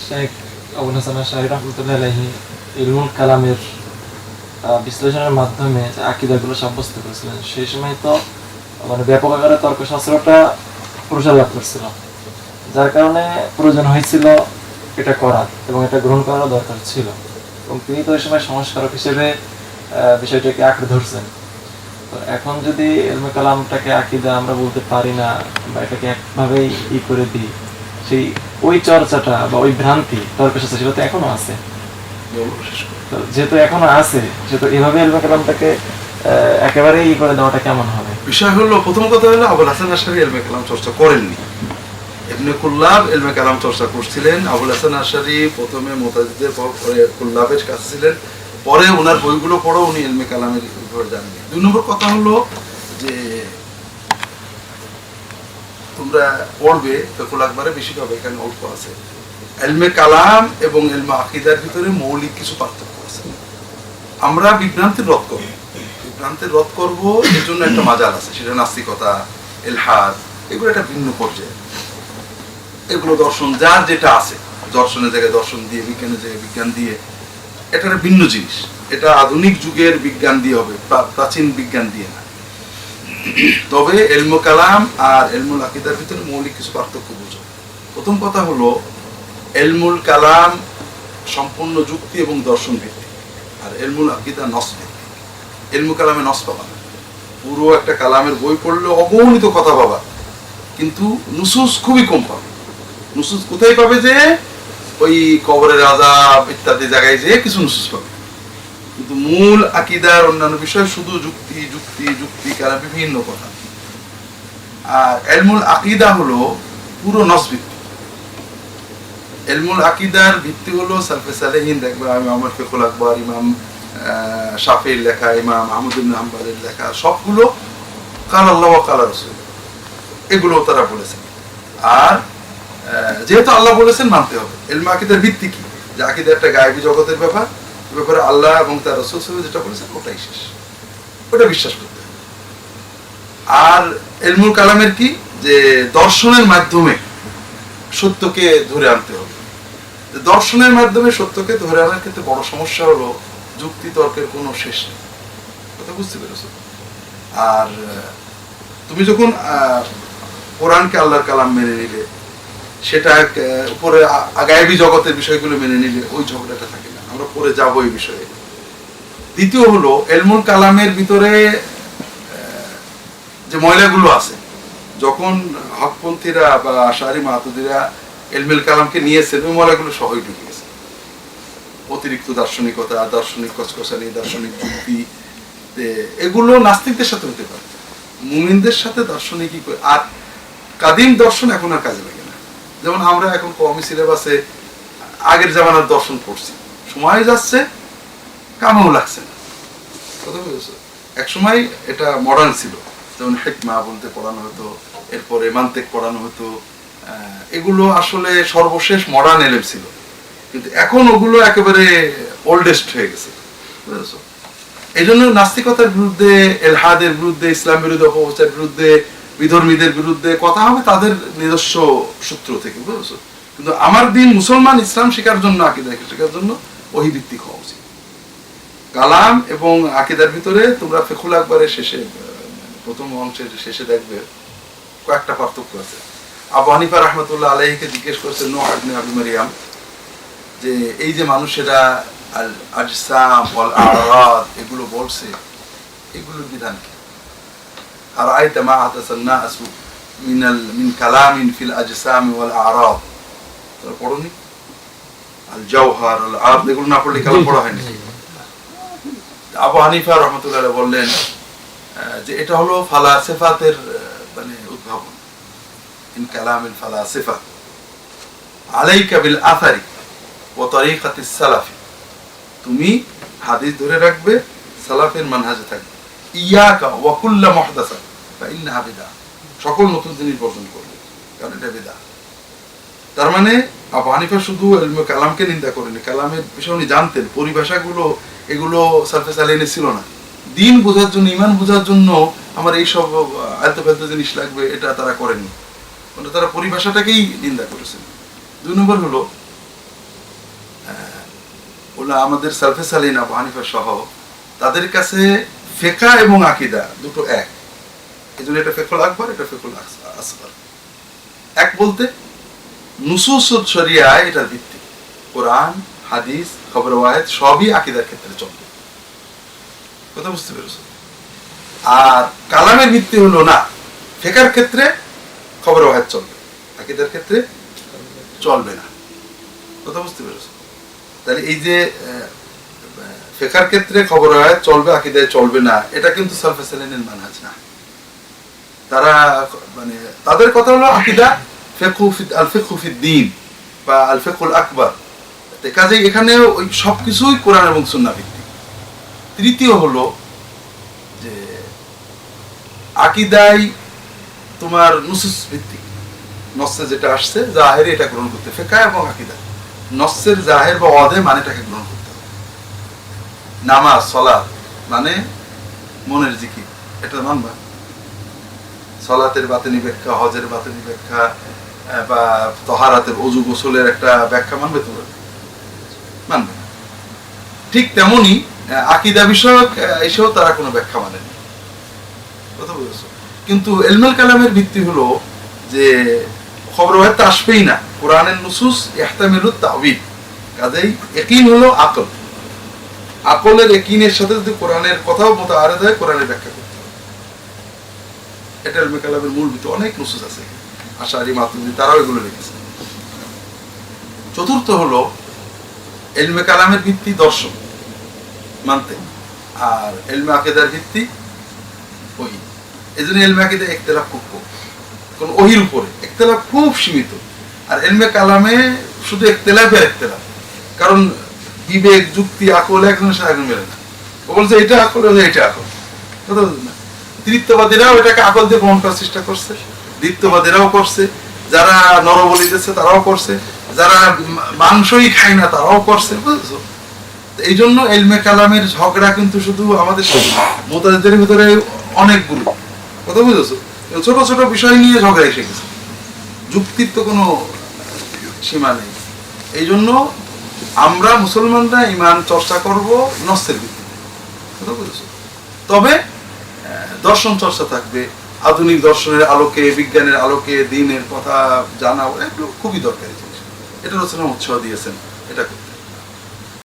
শেখ আবুল হাসান আশআরী রাহমাতুল্লাহি আলাইহি ইলমুল কালামের বিশ্লেষণের মাধ্যমে যে আকীদাগুলো সাব্যস্ত করেছিলেন, সেই সময় তো মানে ব্যাপক আকারে তর্কশাস্ত্রটা প্রসার লাভ করছিল, যার কারণে প্রয়োজন হয়েছিল এটা করার এবং এটা গ্রহণ করার দরকার ছিল। এবং তিনি তো ওই সময় সংস্কারক হিসেবে বিষয়টাকে আঁকড়ে ধরছেন। তো এখন যদি ইলমে কালামটাকে আকীদা আমরা বলতে পারি না বা এটাকে একভাবেই করে দিই, সেই ওই চর্চাটা বা ওই ভ্রান্তি তর্কশাস্ত্র সেটা তো এখনো আছে। তো যেহেতু এখনো আছে, সেহেতু এভাবে ইলমে কালামটাকে একেবারেই করে দেওয়াটা কেমন হবে? বিষয় হলো, প্রথম কথা হলো আবুল হাসান আশআরী ইলমে কালাম চর্চা করেননি। ইবনে কুল্লাব ইলমে কালাম চর্চা করছিলেন। আবুল হাসান আশআরী প্রথমে মুতাজিদের, পরে কুল্লাবের কাছে ছিলেন, পরে ওনার বইগুলো পড়ো উনি ইলমে কালামের উপরে জানেন। দুই নম্বর কথা হলো যে তোমরা পড়বে ফিকুল আকবরে বেশি পাবে, এখানে অল্প আছে। ইলমে কালাম এবং ইলমে আকীদার ভিতরে মৌলিক কিছু পার্থক্য আছে। আমরা বিভ্রান্তির রদ করবো এর জন্য একটা মাজাল আছে, সেটা নাস্তিকতা, ইলহাদ, এগুলো একটা ভিন্ন পর্যায়ে। এগুলো দর্শন যার যেটা আছে, দর্শনের জায়গায় দর্শন দিয়ে, বিজ্ঞানের জায়গায় বিজ্ঞান দিয়ে, এটা একটা ভিন্ন জিনিস। এটা আধুনিক যুগের বিজ্ঞান দিয়ে হবে, প্রাচীন বিজ্ঞান দিয়ে না। তবে ইলমুল কালাম আর ইলমুল আকীদার ভিতরে মৌলিক কিছু পার্থক্য বুঝো। প্রথম কথা হলো, ইলমুল কালাম সম্পূর্ণ যুক্তি এবং দর্শন ভিত্তিক, আর ইলমুল আকীদা নস ভিত্তিক। ইলমুল কালামে নস পাবা না, পুরো একটা কালামের বই পড়লে অগণিত কথা পাবা, কিন্তু নুসুস খুবই কম পাবে। নুসুস কোথায় পাবে? যে ওই কবরের আযাব ইত্যাদি জায়গায় যে কিছু নুসুস পাবে, কিন্তু মূল আকীদার অন্যান্য বিষয় শুধু যুক্তি যুক্তি যুক্তি, কারণ বিভিন্ন কথা। আর ইলমুল আকীদা হলো পুরো নস ভিত্তিক। ইলমুল আকীদার ভিত্তি হলো সালফে সালেহিন, দেখবে ইমাম ফিকুল আকবর, ইমাম শাফিঈর লেখা, ইমাম আহমদ ইবনে হাম্বলের লেখা, সবগুলো কাল আল্লাহ ওয়া কাল রাসূল, এগুলো তারা বলেছেন। আর যেহেতু আল্লাহ বলেছেন মানতে হবে। ইলমে আকীদার ভিত্তি কি? যে আকীদা একটা গায়েবী জগতের ব্যাপার, এ ব্যাপারে আল্লাহ এবং তার রাসূল সাল্লাল্লাহু আলাইহি ওয়াসাল্লাম যেটা বলেছেন ওটাই শেষ, ওটা বিশ্বাস করতে হবে। আর ইলমুল কালামের কি? যে দর্শনের মাধ্যমে সত্যকে ধরে আনতে হবে। দর্শনের মাধ্যমে সত্যকে ধরে আনার ক্ষেত্রে বড় সমস্যা হলো যুক্তি তর্কের কোনো শেষ নেই। কথা বুঝতে পেরেছো? আর তুমি যখন কোরআনকে আল্লাহর কালাম মেনে নিলে, সেটা উপরে গায়েবী জগতের বিষয়গুলো মেনে নিলে ওই ঝগড়াটা থাকে না, আমরা পরে যাবো এই বিষয়ে। দ্বিতীয় হলো, ইলমুল কালামের ভিতরে যে ময়লাগুলো আছে, যখন হকপন্থীরা বা আশআরী মাতুরীদীরা ইলমুল কালামকে নিয়েছেন, ওই ময়লাগুলো সহই ঢুকে গেছে। অতিরিক্ত দার্শনিকতা, দার্শনিক কচকচানি, দার্শনিক যুক্তি, এগুলো নাস্তিকদের সাথে হতে পারে, মুমিনদের সাথে দার্শনিকই। আর কাদিম দর্শন এখন আর কাজে লাগে না। যেমন আমরা এখন কওমি সিলেবাসে আগের জামানার দর্শন পড়ছি, সময় যাচ্ছে, কামেও লাগছে না। কথা বুঝেছো? এক সময় এটা মডার্ন ছিল, যেমন হিকমা বলতে পড়ানো হতো, এরপরে মান্তিক পড়ানো হতো। এগুলো আসলে সর্বশেষ মডার্ন এলেম ছিল, কিন্তু এখন ওগুলো একেবারে ওল্ডেস্ট হয়ে গেছে। বুঝেছো? এই জন্য নাস্তিকতার বিরুদ্ধে, এলহাদের বিরুদ্ধে, ইসলাম বিরোধী অপপ্রচারের বিরুদ্ধে, বিধর্মীদের বিরুদ্ধে কথা হবে তাদের নিজস্ব সূত্র থেকে। বুঝেছো? কিন্তু আমার দিন মুসলমান ইসলাম শেখার জন্য, আকীদা শেখার জন্য ওহী ভিত্তিক হওয়া উচিত। কালাম এবং আকীদার ভিতরে তোমরা ফিকুল আকবরের শেষে, প্রথম অংশের শেষে দেখবে কয়েকটা পার্থক্য আছে। আবু হানিফা রাহমাতুল্লাহ আলাইহিকে জিজ্ঞেস করেছে নূহ ইবনে আবি মারইয়াম, যে এই যে মানুষেরা আল আজসাম ওয়াল আরাদ এগুলো বলছে, এগুলোর বিধান কি? আর আইতা মা আতাসান নাসু মিন কালামিন ফিল আজসাম ওয়াল আরাদ, তোমরা পড়োনি? আল জাওহার আল আরাদ, এগুলো না পড়লে কালাম পড়া হয়নি। আবু হানিফা রাহমাতুল্লাহ আলাইহি বললেন যে এটা হলো ফালাসিফাতের মানে উদ্ভাবন। ইন কালামিল ফালাসিফা আলাইকা বিল আসারি ওয়া তরিকাতিস সালাফি, তুমি হাদিস ধরে রাখবে, সালাফের মানহাজে থাকবে। ইয়াকা ওয়া কুল্লু মুহদাসা ফা ইন্নাহা বিদআহ, সকল নতুন জিনিস বর্জন করবে, কারণ এটা বিদআহ। তার মানে আবু হানিফা শুধু ইলমে কালামকে নিন্দা করেনি, কালামের বিষয় উনি জানতেন, পরিভাষাগুলো এগুলো সালফে সালেহিনে ছিল না। দিন বোঝার জন্য, ঈমান বোঝার জন্য আমার এই সব আলতু ফালতু জিনিস লাগবে, এটা তারা করেনি, মানে তারা পরিভাষাটাকেই নিন্দা করেছেন। দুই নম্বর হলো ওলা আমাদের সালফে সালিন আবু হানিফা সহ তাদের কাছে ফিকহ এবং আকীদা দুটো এক, এই জন্য এটা ফিকহুল আকবর, এটা ফিকহুল আসগর। এক বলতে নুসুস শরিয়া এটার ভিত্তি, কোরআন হাদিস খবর ওয়াহিদ সবই আকীদার ক্ষেত্রে চলবে, কথা বুঝতে পেরেছ? আর কালামের ভিত্তি হলো না, ফিকহের ক্ষেত্রে খবর ওয়াহিদ চলবে, আকীদার ক্ষেত্রে চলবে না, কথা বুঝতে পেরেছ? তাহলে এই যে ফিকহের ক্ষেত্রে খবর ওয়াহিদ চলবে, আকীদায় চলবে না, এটা কিন্তু সালফে সালিনের মানহাজ না। তারা মানে তাদের কথা হলো আকীদা আল ফিকহু ফিদ দ্বীন বা আল ফিকহুল আকবার, কাজে এখানে ওই সবকিছুই কোরআন এবং সুন্নাহ ভিত্তিক। তৃতীয় হলো যে আকীদায় তোমার নুসুস ভিত্তিক, নসে যেটা আসছে জাহেরে এটা গ্রহণ করতে, ফিকহ এবং আকীদা নসের জাহের বা ওয়াদে মানেটাকে গ্রহণ করতে হবে। নামাজ সালাত মানে মনের জিকির, এটা মানবা। সালাতের বাতিনি ব্যাখ্যা, হজের বাতিনি ব্যাখ্যা বা তাহারাতের ওযু গোসলের একটা ব্যাখ্যা মানবে তোমরা? মানবে। ঠিক তেমনি আকীদা বিষয়ক এসেও তারা কোনো ব্যাখ্যা মানেনি, কথা বুঝেছো? কিন্তু ইলমুল কালামের ভিত্তি হলো যে খবর ওয়াহিদ তো আসবেই না, কোরআনের নুসুস ইহতামিলুত তা'ওয়িল, কাজেই ইয়াকিন হলো আকল, আকলের ইয়াকিনের সাথে যদি কোরআনের কথাও মুতাআরিদ হয় কোরআনের ব্যাখ্যা করতে হবে। এটা ইলমুল কালামের মূল ভিত্তি। অনেক নুসুস আছে, আশারি মাতুরিদি তারাও এগুলো লিখেছে। চতুর্থ হলো ইলমে কালামের ভিত্তি দর্শন মানতে, আর ইলমে আকীদার ভিত্তি ওহী। এই জন্য ইলমে আকীদা ইখতিলাফ খুব কম, কোন ওহীর উপরে ইখতিলাফ খুব সীমিত। আর ইলমে কালামে শুধু ইখতিলাফের ইখতিলাফ, কারণ বিবেক যুক্তি আকল একজনের সাথে একজন মেলে না। ও বলছে এটা আকল, এটা আকল, কথা বুঝলেন না? তৃতীয়বাদীরাও এটাকে আকল দিয়ে গ্রহণ করার চেষ্টা করছে, দ্বিতীয়বাদীরাও করছে, যারা নরবলি দিচ্ছে তারাও করছে, যারা মাংসই খায় না তারাও করছে, বুঝেছো? এই জন্য ইলমে কালামের ঝগড়া কিন্তু শুধু আমাদের মুতাজিদের ভিতরে অনেকগুলো, কথা বুঝেছো? ছোট ছোট বিষয় নিয়ে ঝগড়া এসে গেছে, যুক্তির তো কোনো সীমা নেই। এই জন্য আমরা মুসলমানরা ঈমান চর্চা করব নসের ভিত্তিতে, কথা বুঝেছো? তবে দর্শন চর্চা থাকবে, আধুনিক দর্শনের আলোকে, বিজ্ঞানের আলোকে দিনের কথা জানা, এগুলো খুবই দরকারি জিনিস। এটা রচনা উৎসাহ দিয়েছেন